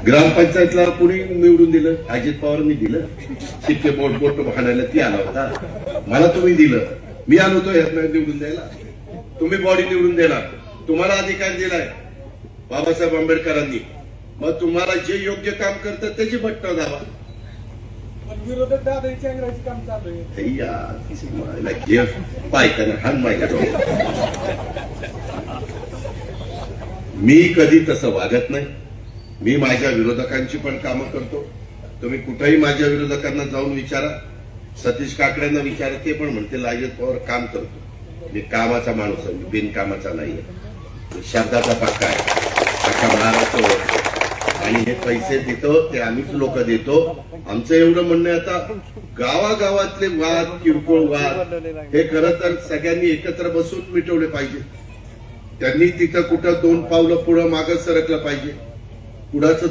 ग्रामपंचायतला कुणी निवडून दिलं? अजित पवारांनी दिलं. शिक्के बोट भांडायला ती आला होता. मला तुम्ही दिलं, मी आलो होतो यातनं निवडून द्यायला. तुम्ही बॉडी निवडून देणार, तुम्हाला अधिकार दिलाय बाबासाहेब आंबेडकरांनी. मग तुम्हाला जे योग्य काम करतात त्याची बटणं दाबा. विरोधात दादाची अंग्रेजी काम चालू आहे. पायकाना हान माझ्या मी कधी तसं वागत नाही. मी माझ्या विरोधकांची पण कामं करतो. तुम्ही कुठेही माझ्या विरोधकांना जाऊन विचारा, सतीश काकड्यांना विचारा, ते पण म्हणतील अजित पवार काम करतो. मी कामाचा माणूस आहे, बिनकामाचा नाहीये. शब्दाचा पक्का आहे, अख्खा महाराष्ट्र ओळखतो. आणि हे पैसे देतो ते आम्हीच लोक देतो. आमचं एवढं म्हणणं आहे, आता गावागावातले वाद, किरकोळ वाद हे खरं तर सगळ्यांनी एकत्र बसून मिटवले पाहिजे. त्यांनी तिथं कुठं दोन पावलं पुढं मागं सरकलं पाहिजे. पुढाचं